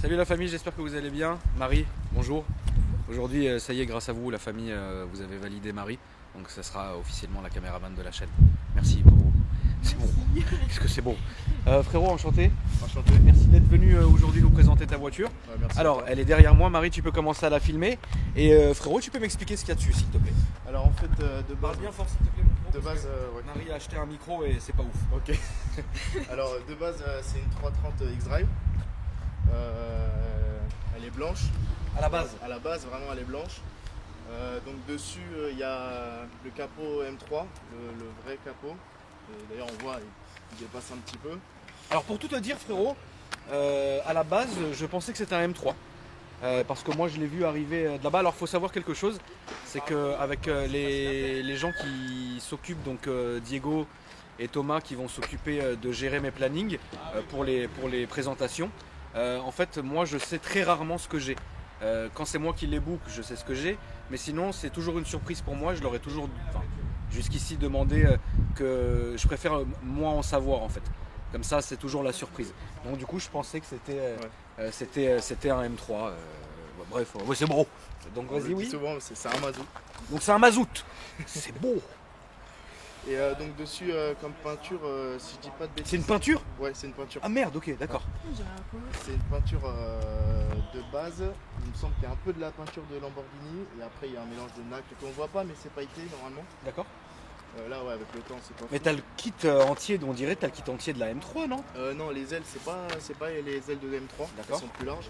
Salut la famille, j'espère que vous allez bien. Marie, bonjour. Aujourd'hui, ça y est, grâce à vous, la famille, vous avez validé Marie. Donc ça sera officiellement la caméraman de la chaîne. Merci, bravo. C'est bon. Qu'est-ce que c'est beau. Frérot, enchanté. Enchanté. Merci d'être venu aujourd'hui nous présenter ta voiture. Ouais, merci. Alors, elle est derrière moi. Marie, tu peux commencer à la filmer. Et frérot, tu peux m'expliquer ce qu'il y a dessus, s'il te plaît. Alors en fait, de base, bien fort, s'il te plaît, mon frérot, de base, ouais. Marie a acheté un micro et c'est pas ouf. Ok. Alors de base, c'est une 330 X-Drive. Elle est blanche. À la base. À la base, vraiment, elle est blanche. Donc dessus, il y a le capot M3, le vrai capot. D'ailleurs, on voit, il dépasse un petit peu. Alors pour tout te dire, frérot, à la base, je pensais que c'était un M3. Parce que moi je l'ai vu arriver de là-bas. Alors il faut savoir quelque chose, c'est qu'avec les gens qui s'occupent, donc Diego et Thomas qui vont s'occuper de gérer mes plannings pour les présentations, en fait moi je sais très rarement ce que j'ai. Quand c'est moi qui les book, je sais ce que j'ai, mais sinon c'est toujours une surprise pour moi. Je leur ai toujours, jusqu'ici, demandé que je préfère moi en savoir en fait. Comme ça c'est toujours la surprise. Donc du coup je pensais que c'était un M3. Bref, ouais, c'est bon. Donc vas-y, oui. Souvent, c'est un mazout. Donc c'est un mazout. C'est beau. Et donc dessus, comme peinture, si je dis pas de bêtises. C'est une peinture? Ouais, c'est une peinture. Ah merde, ok, d'accord. C'est une peinture de base. Il me semble qu'il y a un peu de la peinture de Lamborghini et après il y a un mélange de nacre qu'on ne voit pas, mais c'est pailleté normalement. D'accord. Là, ouais, avec le temps, c'est pas. Mais t'as le kit entier, on dirait t'as le kit entier de la M3, non? Non, les ailes, c'est pas les ailes de M3. D'accord. Elles sont plus larges.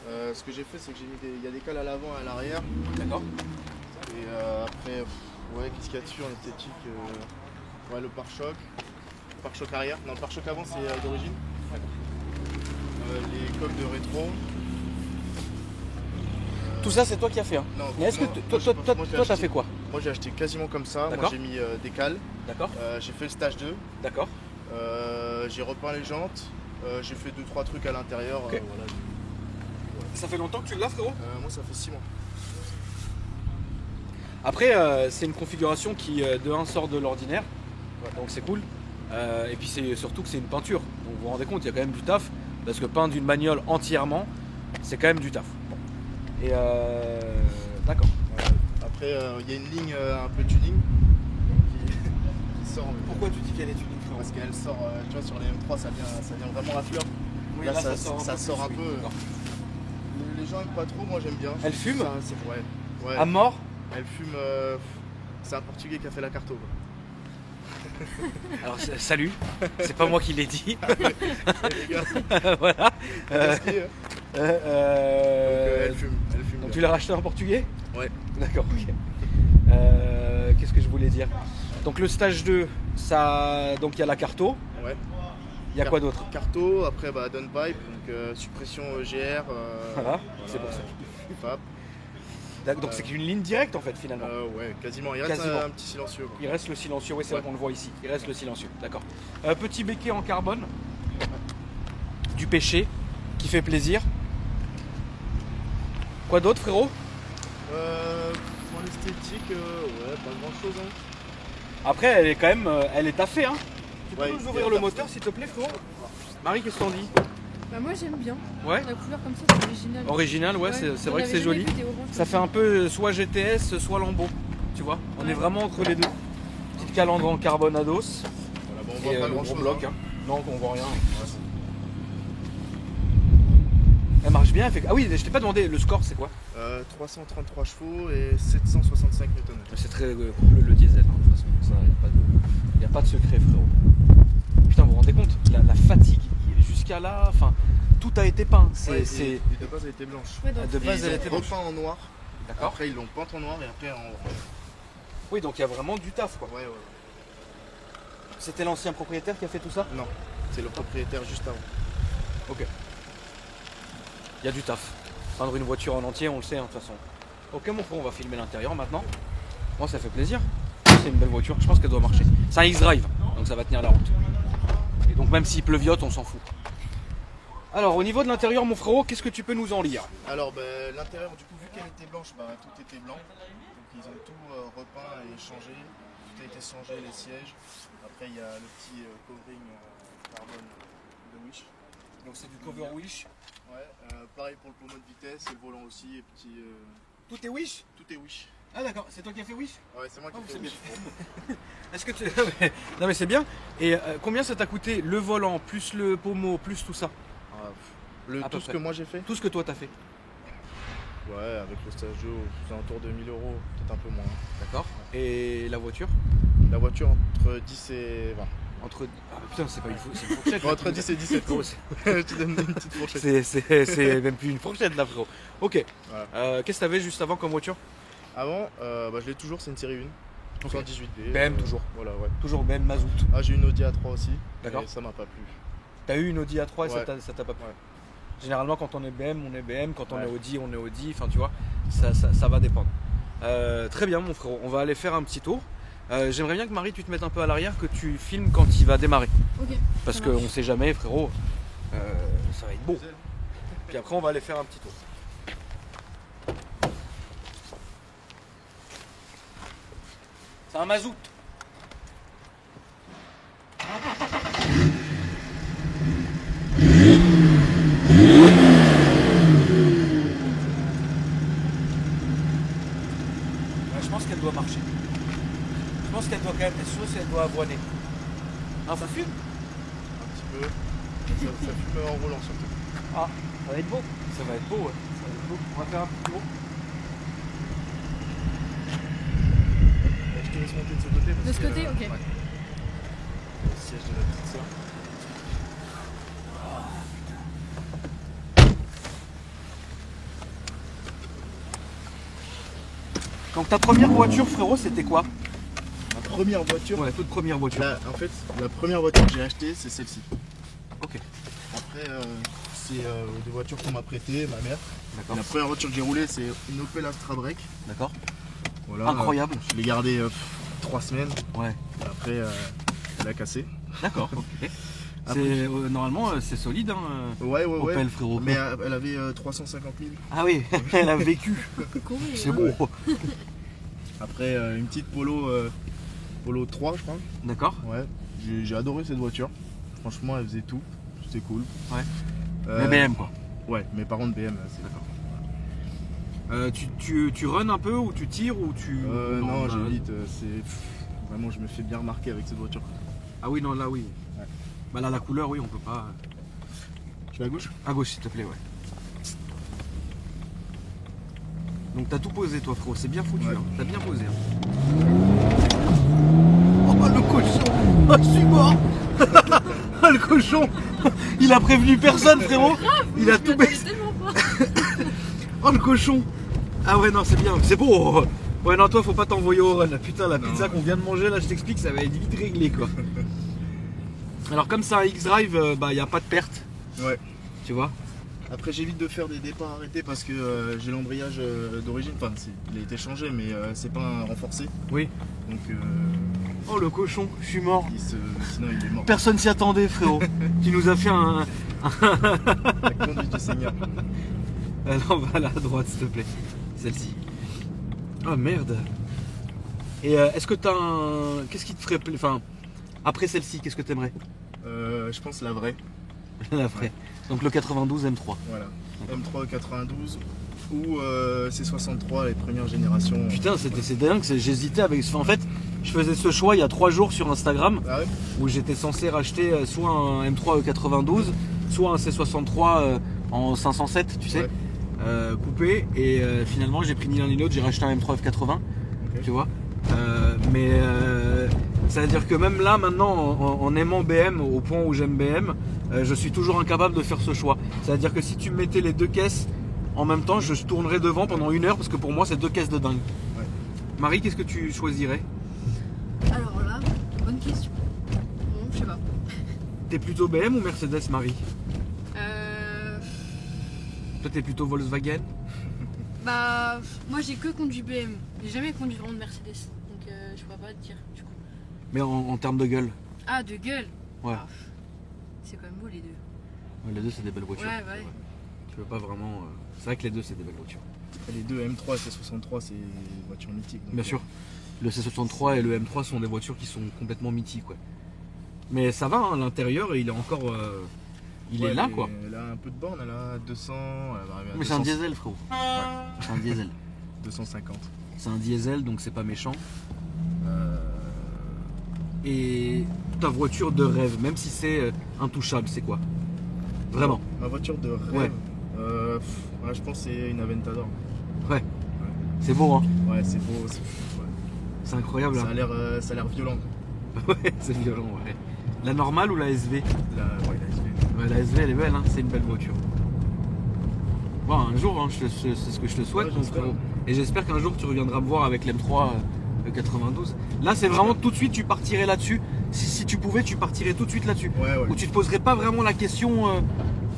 Ce que j'ai fait, c'est que j'ai mis il y a des cales à l'avant et à l'arrière. D'accord. Et après, ouais, qu'est-ce qu'il y a dessus en esthétique? Ouais, le pare-choc. Le pare-choc arrière. Non, le pare-choc avant, c'est d'origine. Les coques de rétro. Tout ça, c'est toi qui as fait, hein? Non, Mais est-ce que toi, t'as fait quoi? Moi, j'ai acheté quasiment comme ça. Moi, j'ai mis des cales. D'accord. J'ai fait le stage 2. D'accord. J'ai repeint les jantes. J'ai fait 2-3 trucs à l'intérieur. Ok. Voilà. Ça fait longtemps que tu l'as, frérot? Moi, ça fait 6 mois. Après, c'est une configuration qui, de 1, sort de l'ordinaire. Donc c'est cool. Et puis c'est surtout que c'est une peinture. Donc vous vous rendez compte, il y a quand même du taf. Parce que peindre une bagnole entièrement, c'est quand même du taf. Bon. Et d'accord. Après, il y a une ligne un peu tuning qui sort. Pourquoi tu dis qu'elle est tuning, frérot? Parce qu'elle sort, tu vois, sur les M3, ça vient vraiment à fleur. Oui, là, là, ça sort un peu. Les gens aiment pas trop, moi j'aime bien. Elle fume? Ouais. À mort? Elle fume. C'est un Portugais qui a fait la carto. Alors salut, c'est pas moi qui l'ai dit. Les gars. Voilà. Donc, elle fume. Donc bien. tu l'as racheté en portugais? Ouais. D'accord, ok. Qu'est-ce que je voulais dire? Donc le stage 2, ça, donc il y a la carto. Ouais. Il y a quoi d'autre? Carto, après downpipe, donc suppression EGR. Voilà, c'est pour ça. FAP. Donc c'est une ligne directe en fait finalement. Ouais, quasiment. Il reste un petit silencieux. Quoi. Il reste le silencieux, oui, c'est vrai qu'on le voit ici. Il reste le silencieux, d'accord. Petit béquet en carbone, du pêché, qui fait plaisir. Quoi d'autre, frérot? Pour l'esthétique, ouais, pas grand chose. Hein. Après, elle est quand même, elle est taffée, hein. Tu peux Ouais, nous ouvrir le moteur, s'il te plaît, frérot? Marie, qu'est-ce que t'en dis? Bah moi j'aime bien. Ouais. La couleur comme ça, c'est original. Original, ouais, c'est vrai que c'est joli. Ça fait un peu soit GTS, soit Lambo, tu vois. On est vraiment entre les deux. Petite calandre en carbone à dos. Voilà, bon, on Et voit pas le grand gros chose. bloc, Hein. hein. Non, on voit rien. Elle marche bien, ah oui, je t'ai pas demandé, le score c'est quoi? 333 chevaux et 765 Nm. C'est très cool le diesel, hein, de toute façon. Ça, y a pas de secret, frérot. Putain, vous vous rendez compte? La fatigue, jusqu'à là, enfin, tout a été peint. Et de base elle était blanche. Ouais, donc, De base, elle était blanche. repeint en noir. D'accord. Après ils l'ont peinte en noir et après en. Oui, donc il y a vraiment du taf, quoi. Ouais. C'était l'ancien propriétaire qui a fait tout ça? Non, c'est le propriétaire juste avant. Ok. Il y a du taf. Peindre une voiture en entier, on le sait, hein, de toute façon. Ok, mon frère, on va filmer l'intérieur maintenant. Moi, ça fait plaisir. C'est une belle voiture, je pense qu'elle doit marcher. C'est un X-Drive, donc ça va tenir la route. Et donc, même s'il pleuviote, on s'en fout. Alors, au niveau de l'intérieur, mon frérot, qu'est-ce que tu peux nous en lire? Alors, l'intérieur, du coup, vu qu'elle était blanche, tout était blanc. Donc, ils ont tout repeint et changé. Tout a été changé, les sièges. Après, il y a le petit covering carbone de Wish. Donc c'est du cover wish. Ouais, pareil pour le pommeau de vitesse et le volant aussi. Et petit, Tout est wish? tout est wish. Ah d'accord, c'est toi qui as fait wish? Ouais, c'est moi qui Oh, fais c'est wish. Est-ce que tu... Non mais c'est bien. Et combien ça t'a coûté le volant, plus le pommeau, plus tout ça? Ah, À peu tout ce près. que moi j'ai fait. Tout ce que toi t'as fait. Ouais, avec le stagio, c'est un tour de 1000 €, peut-être un peu moins. D'accord. Et la voiture? La voiture entre 10 et 20. Entre... Ah putain, c'est pas c'est une fourchette. là, Entre tu 10 et 17 Gros, euros. Je te donne une petite fourchette. c'est même plus une fourchette là, frérot. Ok. Voilà. Qu'est-ce que t'avais juste avant comme voiture? Avant, je l'ai toujours, c'est une série 1. Ok. 118D. BM toujours. Voilà, ouais. Toujours BM mazout. Ah, j'ai une Audi A3 aussi. D'accord. Et ça m'a pas plu. T'as eu une Audi A3 et Ouais. ça t'a pas plu? Ouais. Généralement, quand on est BM, on est BM. Quand on Ouais. est Audi, on est Audi. Enfin, tu vois, ça va dépendre. Très bien, mon frérot. On va aller faire un petit tour. J'aimerais bien que Marie, tu te mettes un peu à l'arrière, que tu filmes quand il va démarrer. Ok. Parce Ça qu'on marche. sait jamais, frérot. Ça va être beau. Puis après, on va aller faire un petit tour. C'est un mazout. Ouais, je pense qu'elle doit marcher. Je pense qu'elle doit quand même être sauce et elle doit avoiner. Ah, ça fume? Un petit peu. Ça fume en roulant surtout. Ah, ça va être beau. Ça va être beau, ouais. Ça va être beau. On va faire un petit tour. Je te laisse monter de ce côté. Parce De ce que, côté, ok. ouais. Le siège de la petite sœur. Donc ta première voiture, frérot, c'était quoi? Ma première voiture. Ouais, toute première voiture. En fait, la première voiture que j'ai achetée, c'est celle-ci. Ok, Après, c'est des voitures qu'on m'a prêtées, ma mère. d'accord. La première voiture que j'ai roulée, c'est une Opel Astra Break. D'accord. Voilà, Incroyable. Je l'ai gardée 3 semaines. Ouais. Après, elle a cassé. D'accord, ok. Après- Normalement, c'est solide, hein. Ouais, ouais, ouais. Opel, frérot. Mais elle avait 350 000. Ah oui, elle a vécu. Courir, C'est hein. beau. Après, une petite Polo 3, je crois. D'accord. Ouais. J'ai adoré cette voiture. Franchement, elle faisait tout. C'était cool. Ouais. Euh, Mais BM, quoi. Ouais, mais par contre, BM, c'est D'accord. Tu runs un peu ou tu tires ou tu... non, bah, j'évite. Vraiment, je me fais bien remarquer avec cette voiture. Ah oui, non, là, oui. Ouais. Bah là, la couleur, oui, on peut pas... Tu vas à gauche? À gauche, s'il te plaît, ouais. Donc t'as tout posé, toi, frérot. C'est bien foutu, Ouais. hein. T'as bien posé. Hein. Oh, le cochon. Oh, je suis mort. Oh, le cochon. Il a prévenu personne, frérot. Il a Je tout m'attendais baissé. tellement pas. Oh, le cochon. Ah ouais, non, c'est bien. C'est beau. Ouais, non, toi, faut pas t'envoyer au run. Putain, la pizza qu'on vient de manger, là, je t'explique, ça va être vite réglé, quoi. Alors, comme c'est un X-Drive, bah, y a pas de perte. Ouais. Tu vois. Après, j'évite de faire des départs arrêtés parce que j'ai l'embrayage d'origine. Enfin, il a été changé, mais c'est pas un renforcé. Oui. Donc, Oh, le cochon, je suis mort. sinon, il est mort. Personne s'y attendait, frérot. Tu nous as fait un... La conduite du Seigneur. Alors, va là à droite, s'il te plaît. Celle-ci. Ah, merde. Et est-ce que t'as un... Qu'est-ce qui te ferait... Enfin, après celle-ci, qu'est-ce que t'aimerais? Je pense la vraie. La vraie. Donc le 92 M3. Voilà. M3 92 ou C63, les premières générations. Putain, c'est dingue, j'hésitais avec... En fait, je faisais ce choix il y a 3 jours sur Instagram, Ah ouais? où j'étais censé racheter soit un M3 E92, soit un C63 en 507, tu sais, Ouais. coupé. Et finalement, j'ai pris ni l'un ni l'autre, j'ai racheté un M3 F80, Ok. tu vois. Mais ça veut dire que même là, maintenant, en aimant BM, au point où j'aime BM, je suis toujours incapable de faire ce choix. Ça veut dire que si tu mettais les deux caisses en même temps, je tournerais devant pendant 1 heure, parce que pour moi, c'est deux caisses de dingue. Ouais. Marie, qu'est-ce que tu choisirais? Alors là, bonne question. Bon, je sais pas. T'es plutôt BM ou Mercedes, Marie? Euh, Toi, t'es plutôt Volkswagen? Bah, moi j'ai que conduit BM. J'ai jamais conduit vraiment de Mercedes. Donc je pourrais pas te dire du coup. Mais en termes de gueule? Ah, de gueule. Ouais. Ah, c'est quand même beau les deux. Ouais, les deux, c'est des belles voitures. Ouais, ouais. Tu veux pas vraiment... C'est vrai que les deux, c'est des belles voitures. Les deux M3 et C63, c'est des voitures mythiques. donc, Bien sûr. Le C63 et le M3 sont des voitures qui sont complètement mythiques. Ouais. Mais ça va, hein, l'intérieur, il est encore... Il est là quoi. Elle a un peu de borne, elle a 200. Elle va arriver à Mais 200, c'est un diesel frérot. Ouais, C'est un diesel. 250. C'est un diesel donc c'est pas méchant. Et ta voiture de rêve, même si c'est intouchable, c'est quoi? Vraiment? Ma voiture de rêve. Ouais. Ouais, je pense que c'est une Aventador. Ouais. C'est beau hein. Ouais, c'est beau. Ouais. C'est incroyable. Ça Hein. a l'air violent. Ouais, c'est violent. Ouais. La normale ou la SV? Ouais, la SV. Ouais, la SV elle est belle, hein. C'est une belle voiture. Bon, un jour, hein, c'est ce que je te souhaite, Ouais, mon j'espère. frérot. Et j'espère qu'un jour tu reviendras me voir avec l'M3 92. Là, c'est vraiment tout de suite, tu partirais là-dessus. Si tu pouvais, tu partirais tout de suite là-dessus. Ouais. Où tu te poserais pas vraiment la question,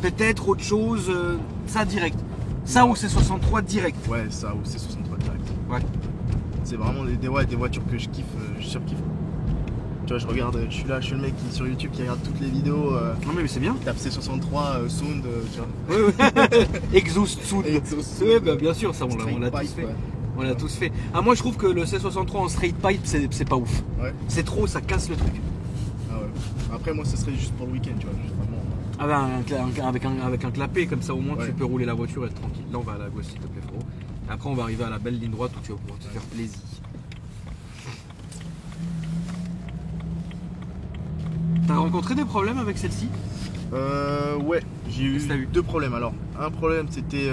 peut-être autre chose, ça direct. Ça Non. ou c'est 63 direct. Ouais, ça, ou c'est 63 direct. Ouais. C'est vraiment des voitures que je kiffe, je surkiffe. Tu vois, je regarde, je suis le mec qui sur YouTube qui regarde toutes les vidéos, Non mais c'est bien. tape C63, Sound, tu vois. Ouais. Exhaust sound. Exhaust Ouais, sound, bah, bien sûr, ça on straight l'a tous pipe, fait. ouais. On l'a tous fait. Ah, moi je trouve que le C63 en straight pipe c'est pas ouf. Ouais. C'est trop, ça casse le truc. Ah ouais. Après, moi, ce serait juste pour le week-end, tu vois. Juste vraiment. Ah bah, avec un clapet comme ça au moins Ouais. tu peux rouler la voiture et être tranquille. Là on va à la gauche s'il te plaît frérot. Et après on va arriver à la belle ligne droite où tu vas pouvoir te faire plaisir. T'as rencontré des problèmes avec celle-ci? Ouais, j'ai Qu'est-ce que t'as eu eu? 2 problèmes. Alors, un problème, c'était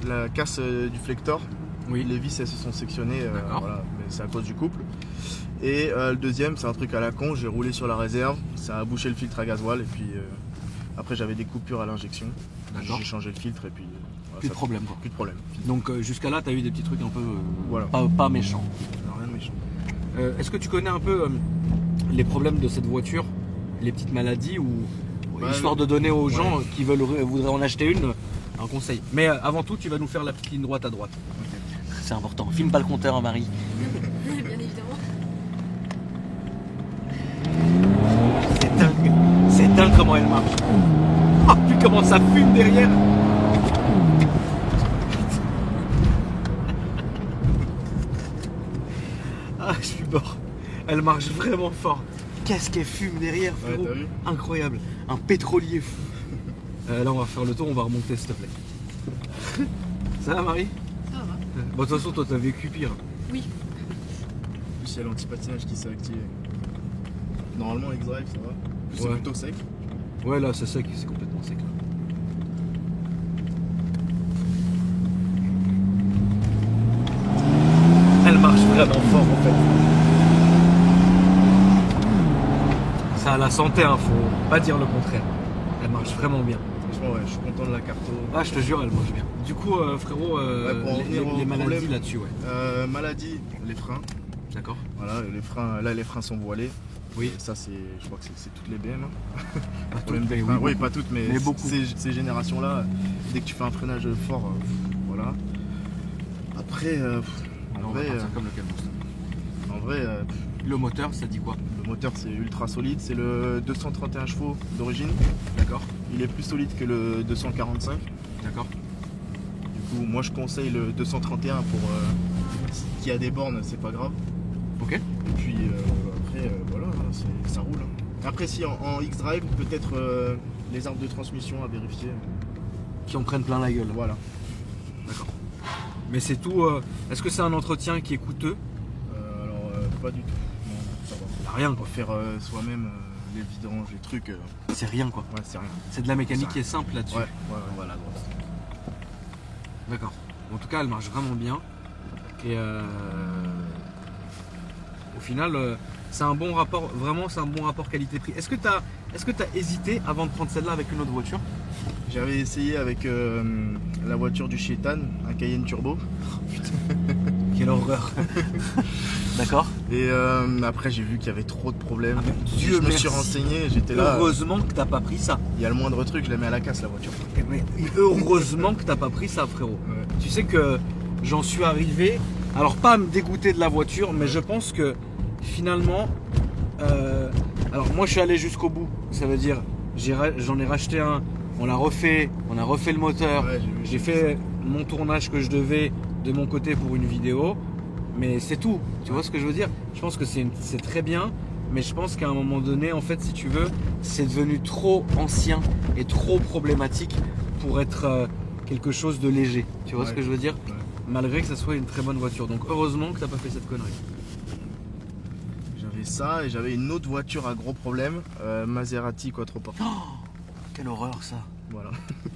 la casse du flector. Oui. Les vis, elles se sont sectionnées, D'accord. voilà, mais c'est à cause du couple. Et le deuxième, c'est un truc à la con, j'ai roulé sur la réserve, ça a bouché le filtre à gasoil, et puis après j'avais des coupures à l'injection. D'accord. J'ai changé le filtre, et puis voilà, Plus de problème quoi. plus de problème. Donc jusqu'à là t'as eu des petits trucs un peu Voilà. pas méchants. Alors, rien de méchant. Est-ce que tu connais un peu les problèmes de cette voiture, les petites maladies ou Bah, histoire de donner aux ouais. qui voudraient en acheter une un conseil. Mais avant tout tu vas nous faire la petite ligne droite à droite. Ok. C'est important. Filme pas le compteur hein, Marie. Bien évidemment. C'est dingue comment elle marche. Oh, puis comment ça fume derrière. Ah, je suis mort. Elle marche vraiment fort. Qu'est-ce qu'elle fume derrière, Ouais, frérot. t'as vu? Incroyable. Un pétrolier fou. Là, on va faire le tour, on va remonter, s'il te plaît. Ça va, Marie? Ça va. Bon, de toute façon, toi, t'as vécu pire. Oui. En plus, il y a l'anti-patinage qui s'est activé. Normalement, X-Drive, ça va. En plus, c'est Ouais. plutôt sec. Ouais, là, c'est sec, c'est complètement sec. Là. Elle marche vraiment fort, en fait. Ça a la santé, hein, faut pas dire le contraire. Elle marche vraiment bien. Franchement, ouais, je suis content de la carto. Ah, je te jure, elle marche bien. Du coup, frérot, pour en revenir au les maladies problème. là-dessus, ouais. Maladie, les freins. D'accord. Voilà, les freins, là les freins sont voilés. Oui. Et ça c'est, je crois que c'est toutes les BM. Hein. Pas Problème toutes, des mais freins. oui, Oui, pas toutes, mais, Mais beaucoup. ces générations-là, dès que tu fais un freinage fort, voilà. Après, Alors, en on va vrai, partir comme le Calmos. le Le moteur, ça dit quoi? moteur c'est ultra solide. C'est le 231 chevaux d'origine. D'accord. Il est plus solide que le 245. D'accord. Du coup, moi je conseille le 231 pour qui a des bornes, c'est pas grave. Ok. Et puis après, voilà, hein, ça roule. Hein. Après, si en X-Drive, peut-être les arbres de transmission à vérifier. Qui en prennent plein la gueule. Voilà. D'accord. Mais c'est tout. Est-ce que c'est un entretien qui est coûteux? Alors, pas du tout. Non, ça va. Bah, rien On quoi. va faire soi-même les vidanges, les trucs. C'est rien quoi. Ouais, c'est rien. C'est de la mécanique Ça. qui est simple là-dessus. Ouais, voilà, droite. D'accord. En tout cas, elle marche vraiment bien. Et au final, c'est un bon rapport. Vraiment, c'est un bon rapport qualité-prix. Est-ce que tu as hésité avant de prendre celle-là avec une autre voiture? J'avais essayé avec la voiture du Chétan, un Cayenne Turbo. Quelle horreur. D'accord. Et après, j'ai vu qu'il y avait trop de problèmes. Ah, mais Dieu je me suis merci. renseigné, j'étais là. Heureusement que t'as pas pris ça. Il y a le moindre truc, je la mets à la casse la voiture. Mais heureusement que t'as pas pris ça, frérot. Ouais. Tu sais que j'en suis arrivé, alors pas à me dégoûter de la voiture, mais je pense que finalement, alors moi je suis allé jusqu'au bout. Ça veut dire, j'en ai racheté un, on a refait le moteur, Ouais, vu, j'ai fait mon tournage que je devais de mon côté pour une vidéo, mais c'est tout. Tu vois ce que je veux dire? Je pense que c'est très bien. mais je pense qu'à un moment donné, en fait, si tu veux, c'est devenu trop ancien et trop problématique pour être quelque chose de léger. Tu vois ce que je veux dire? Ouais. Malgré que ça soit une très bonne voiture. Donc heureusement que t'as pas fait cette connerie. J'avais ça et j'avais une autre voiture à gros problème, Maserati Quattroporte. Quelle horreur ça. Voilà.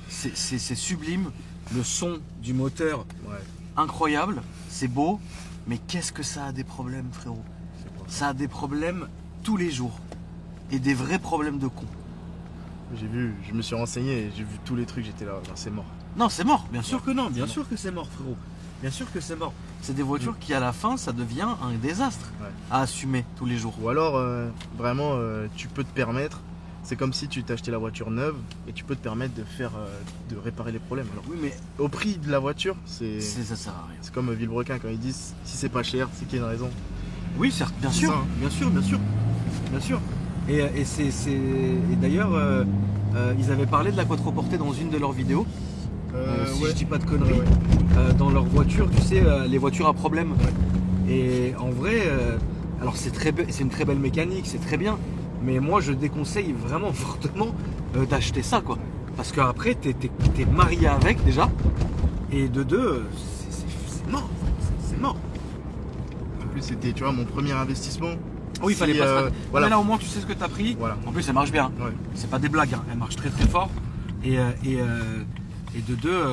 C'est sublime. Le son du moteur, Ouais. incroyable. C'est beau. Mais qu'est-ce que ça a des problèmes, frérot? Ça a des problèmes tous les jours. Et des vrais problèmes de con. J'ai vu, je me suis renseigné et j'ai vu tous les trucs, j'étais là, non, c'est mort. Non, c'est mort. Bien sûr que non. Bien C'est sûr que c'est mort, frérot. Bien sûr que c'est mort. C'est des voitures qui, à la fin, ça devient un désastre à assumer tous les jours. Ou alors, vraiment, tu peux te permettre, c'est comme si tu t'achetais la voiture neuve et tu peux te permettre de faire, de réparer les problèmes. Alors, Oui, mais au prix de la voiture, c'est ça sert à rien. comme Villebrequin quand ils disent si c'est pas cher, c'est qu'il y a une raison. Oui, certes, bien C'est sûr, ça, hein. bien sûr, bien sûr, bien sûr. Et d'ailleurs, ils avaient parlé de la quattroportée dans une de leurs vidéos. Si je dis pas de conneries, dans leur voiture, tu sais, les voitures à problème. Et en vrai, alors c'est une très belle mécanique, c'est très bien, mais moi je déconseille vraiment fortement d'acheter ça, quoi. Parce qu'après, t'es marié avec déjà, et de deux, c'est mort, c'est mort. En plus, c'était, tu vois, mon premier investissement. Oui, il fallait pas se voilà. Mais là au moins tu sais ce que t'as pris. Voilà. En plus, elle marche bien. Ouais. C'est pas des blagues, hein. Elle marche très très fort. Et de deux,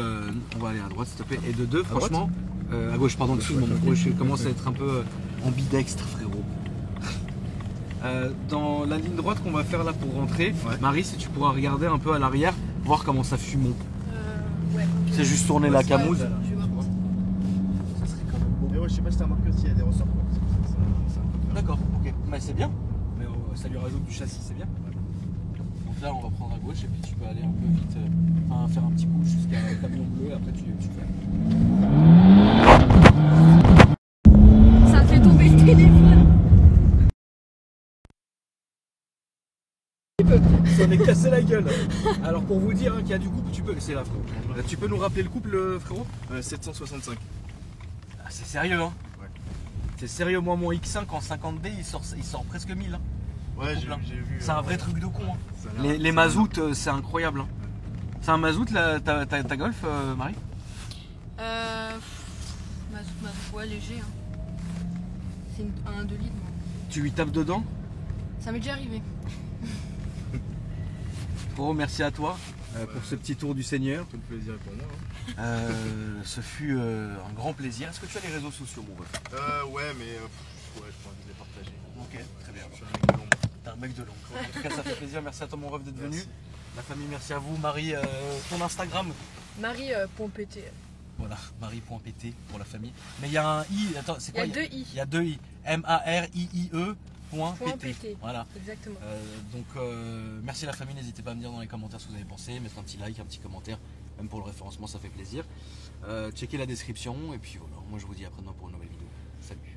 on va aller à droite s'il te plaît. Et de deux, franchement, à gauche, pardon, excuse-moi, je commence à être un peu ambidextre, frérot. Dans la ligne droite qu'on va faire là pour rentrer, Marie, si tu pourras regarder un peu à l'arrière, voir comment ça fume. Ouais. C'est juste tourner la camouse. Je vais voir. Ça serait quand même beau. Mais ouais, je sais pas si t'as remarqué aussi, il y a des ressorts. D'accord, ok. Mais c'est bien. Mais ça lui rajoute du châssis, c'est bien. Donc là, on va prendre à gauche et puis tu peux aller un peu vite, faire un petit coup jusqu'à un camion bleu et après tu fais. Ça fait tomber le téléphone. Ça est cassé la gueule. Alors pour vous dire qu'il y a du couple, c'est là, frérot. Tu peux nous rappeler le couple, frérot? 765. Ah, c'est sérieux, hein? Ouais. C'est sérieux, moi mon X5 en 50D il sort presque 1000. Hein. Ouais, Couple, hein. j'ai vu. C'est un vrai truc de con. Hein. Ça a l'air- Les mazoutes, c'est incroyable. Hein. C'est un mazout ta Golf, Marie? Mazout, ouais, léger. Hein. C'est un 2 litres. Moi. Tu lui tapes dedans? Ça m'est déjà arrivé. Frérot, merci à toi pour ce petit tour du Seigneur. Tout le plaisir est pour moi. Ce fut un grand plaisir. Est-ce que tu as les réseaux sociaux, mon ref? Ouais, mais ouais, j'ai pas envie de les partager. Ok, très bien. Je suis un mec de l'ombre. T'es un mec de l'ombre. En tout cas, ça fait plaisir. Merci à toi, mon ref, d'être venu. Merci. La famille, merci à vous. Marie, ton Instagram? Marie.pt. Voilà, marie.pt pour la famille. Mais il y a un i, attends, c'est quoi? Il y a 2 i. Il y a 2 i. MARIIE.pt. Voilà. Exactement. Donc merci la famille, n'hésitez pas à me dire dans les commentaires ce que vous avez pensé, mettre un petit like, un petit commentaire, même pour le référencement ça fait plaisir. Checkez la description et puis voilà, moi je vous dis à après demain pour une nouvelle vidéo. Salut.